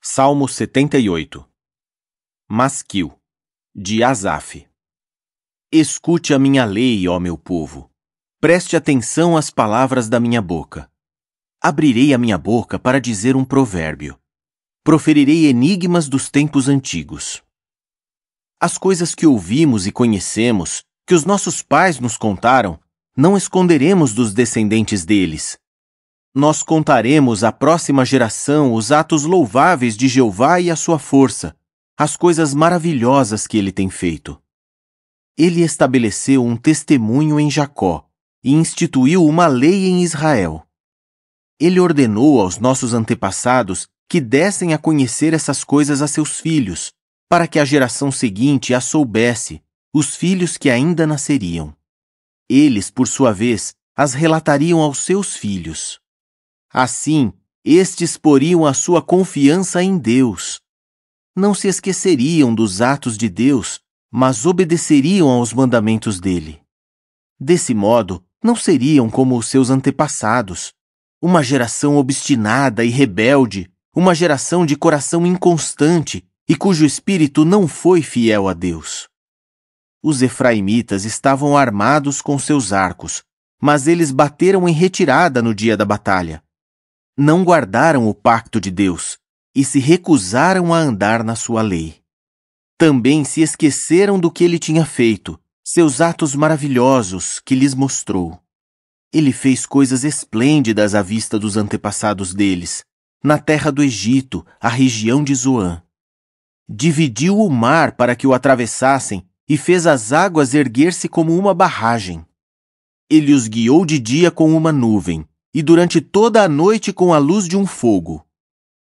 Salmo 78. Masquil, de Asaf. Escute a minha lei, ó meu povo. Preste atenção às palavras da minha boca. Abrirei a minha boca para dizer um provérbio. Proferirei enigmas dos tempos antigos. As coisas que ouvimos e conhecemos, que os nossos pais nos contaram, não esconderemos dos descendentes deles. Nós contaremos à próxima geração os atos louváveis de Jeová e a sua força, as coisas maravilhosas que ele tem feito. Ele estabeleceu um testemunho em Jacó e instituiu uma lei em Israel. Ele ordenou aos nossos antepassados que dessem a conhecer essas coisas a seus filhos, para que a geração seguinte as soubesse, os filhos que ainda nasceriam. Eles, por sua vez, as relatariam aos seus filhos. Assim, estes poriam a sua confiança em Deus. Não se esqueceriam dos atos de Deus, mas obedeceriam aos mandamentos dele. Desse modo, não seriam como os seus antepassados, uma geração obstinada e rebelde, uma geração de coração inconstante e cujo espírito não foi fiel a Deus. Os efraimitas estavam armados com seus arcos, mas eles bateram em retirada no dia da batalha. Não guardaram o pacto de Deus e se recusaram a andar na sua lei. Também se esqueceram do que ele tinha feito, seus atos maravilhosos que lhes mostrou. Ele fez coisas esplêndidas à vista dos antepassados deles, na terra do Egito, a região de Zoã. Dividiu o mar para que o atravessassem e fez as águas erguer-se como uma barragem. Ele os guiou de dia com uma nuvem, e durante toda a noite com a luz de um fogo.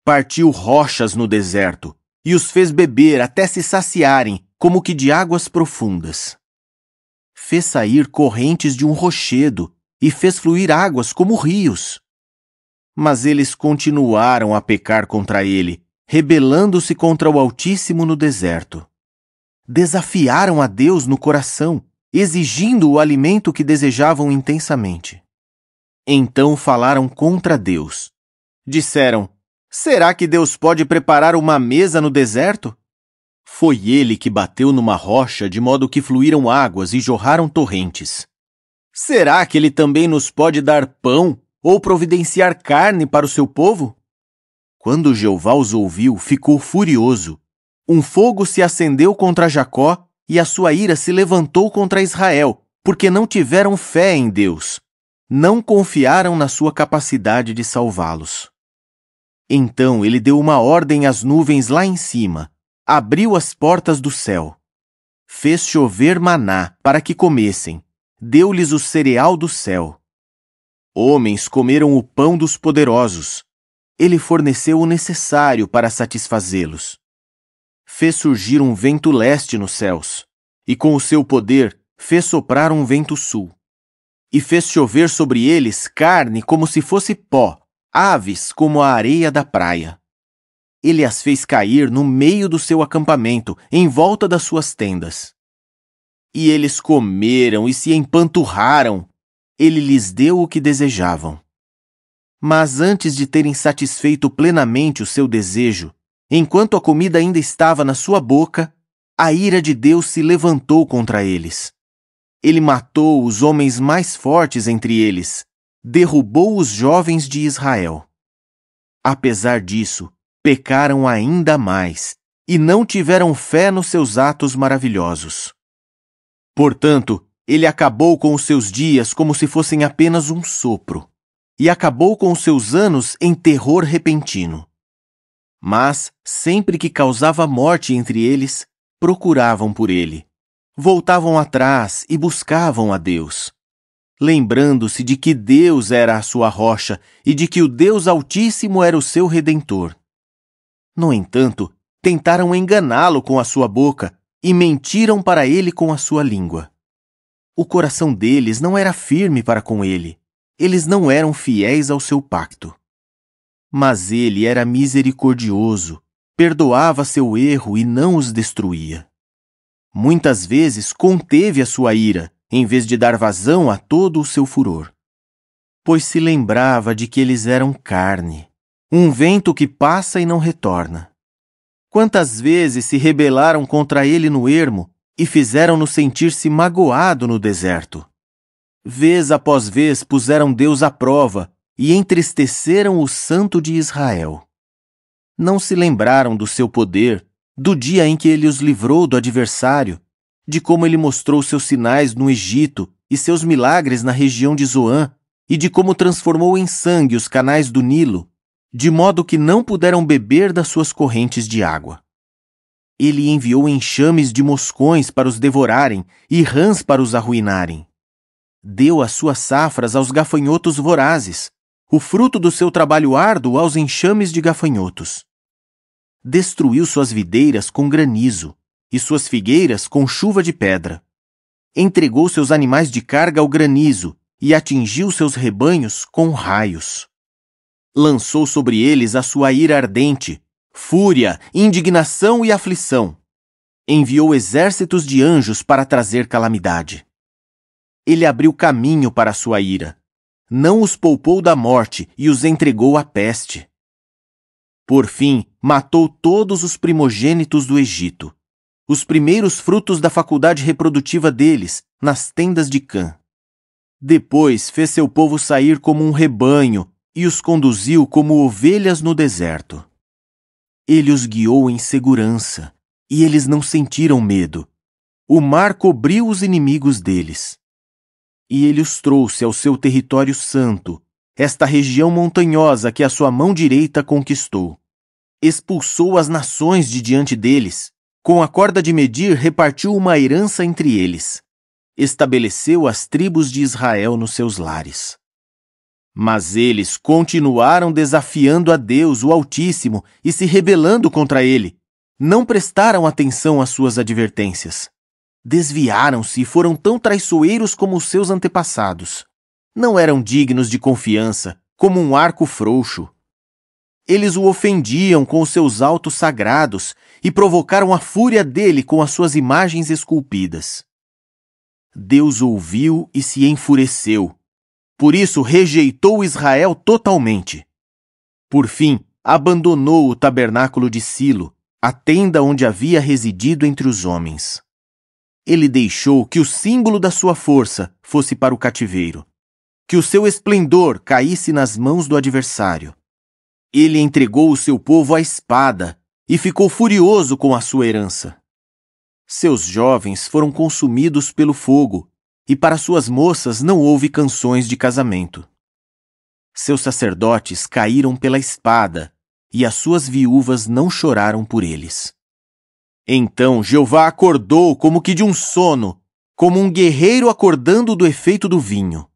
Partiu rochas no deserto, e os fez beber até se saciarem, como que de águas profundas. Fez sair correntes de um rochedo, e fez fluir águas como rios. Mas eles continuaram a pecar contra ele, rebelando-se contra o Altíssimo no deserto. Desafiaram a Deus no coração, exigindo o alimento que desejavam intensamente. Então falaram contra Deus. Disseram: será que Deus pode preparar uma mesa no deserto? Foi ele que bateu numa rocha de modo que fluíram águas e jorraram torrentes. Será que ele também nos pode dar pão ou providenciar carne para o seu povo? Quando Jeová os ouviu, ficou furioso. Um fogo se acendeu contra Jacó e a sua ira se levantou contra Israel, porque não tiveram fé em Deus. Não confiaram na sua capacidade de salvá-los. Então ele deu uma ordem às nuvens lá em cima, abriu as portas do céu. Fez chover maná para que comessem, deu-lhes o cereal do céu. Homens comeram o pão dos poderosos. Ele forneceu o necessário para satisfazê-los. Fez surgir um vento leste nos céus, e com o seu poder fez soprar um vento sul. E fez chover sobre eles carne como se fosse pó, aves como a areia da praia. Ele as fez cair no meio do seu acampamento, em volta das suas tendas. E eles comeram e se empanturraram. Ele lhes deu o que desejavam. Mas antes de terem satisfeito plenamente o seu desejo, enquanto a comida ainda estava na sua boca, a ira de Deus se levantou contra eles. Ele matou os homens mais fortes entre eles, derrubou os jovens de Israel. Apesar disso, pecaram ainda mais e não tiveram fé nos seus atos maravilhosos. Portanto, ele acabou com os seus dias como se fossem apenas um sopro, e acabou com os seus anos em terror repentino. Mas, sempre que causava morte entre eles, procuravam por ele. Voltavam atrás e buscavam a Deus, lembrando-se de que Deus era a sua rocha e de que o Deus Altíssimo era o seu Redentor. No entanto, tentaram enganá-lo com a sua boca e mentiram para ele com a sua língua. O coração deles não era firme para com ele, eles não eram fiéis ao seu pacto. Mas ele era misericordioso, perdoava seu erro e não os destruía. Muitas vezes conteve a sua ira, em vez de dar vazão a todo o seu furor. Pois se lembrava de que eles eram carne, um vento que passa e não retorna. Quantas vezes se rebelaram contra ele no ermo e fizeram-no sentir-se magoado no deserto. Vez após vez puseram Deus à prova e entristeceram o Santo de Israel. Não se lembraram do seu poder, do dia em que ele os livrou do adversário, de como ele mostrou seus sinais no Egito e seus milagres na região de Zoã, e de como transformou em sangue os canais do Nilo, de modo que não puderam beber das suas correntes de água. Ele enviou enxames de moscões para os devorarem e rãs para os arruinarem. Deu as suas safras aos gafanhotos vorazes, o fruto do seu trabalho árduo aos enxames de gafanhotos. Destruiu suas videiras com granizo e suas figueiras com chuva de pedra. Entregou seus animais de carga ao granizo e atingiu seus rebanhos com raios. Lançou sobre eles a sua ira ardente, fúria, indignação e aflição. Enviou exércitos de anjos para trazer calamidade. Ele abriu caminho para a sua ira. Não os poupou da morte e os entregou à peste. Por fim, matou todos os primogênitos do Egito, os primeiros frutos da faculdade reprodutiva deles, nas tendas de Cã. Depois fez seu povo sair como um rebanho e os conduziu como ovelhas no deserto. Ele os guiou em segurança, e eles não sentiram medo. O mar cobriu os inimigos deles. E ele os trouxe ao seu território santo, esta região montanhosa que a sua mão direita conquistou. Expulsou as nações de diante deles, com a corda de medir repartiu uma herança entre eles. Estabeleceu as tribos de Israel nos seus lares. Mas eles continuaram desafiando a Deus, o Altíssimo, e se rebelando contra ele. Não prestaram atenção às suas advertências. Desviaram-se e foram tão traiçoeiros como os seus antepassados. Não eram dignos de confiança, como um arco frouxo. Eles o ofendiam com os seus altos sagrados e provocaram a fúria dele com as suas imagens esculpidas. Deus ouviu e se enfureceu. Por isso rejeitou Israel totalmente. Por fim, abandonou o tabernáculo de Silo, a tenda onde havia residido entre os homens. Ele deixou que o símbolo da sua força fosse para o cativeiro, que o seu esplendor caísse nas mãos do adversário. Ele entregou o seu povo à espada e ficou furioso com a sua herança. Seus jovens foram consumidos pelo fogo, e para suas moças não houve canções de casamento. Seus sacerdotes caíram pela espada, e as suas viúvas não choraram por eles. Então Jeová acordou como que de um sono, como um guerreiro acordando do efeito do vinho,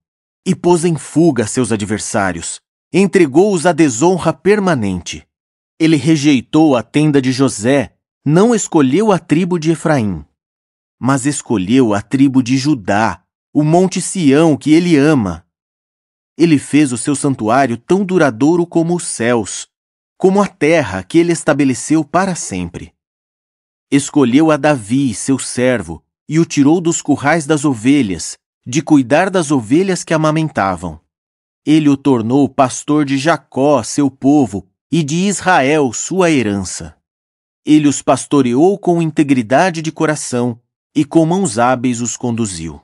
e pôs em fuga seus adversários, entregou-os à desonra permanente. Ele rejeitou a tenda de José, não escolheu a tribo de Efraim, mas escolheu a tribo de Judá, o monte Sião que ele ama. Ele fez o seu santuário tão duradouro como os céus, como a terra que ele estabeleceu para sempre. Escolheu a Davi, seu servo, e o tirou dos currais das ovelhas, de cuidar das ovelhas que amamentavam. Ele o tornou pastor de Jacó, seu povo, e de Israel, sua herança. Ele os pastoreou com integridade de coração, e com mãos hábeis os conduziu.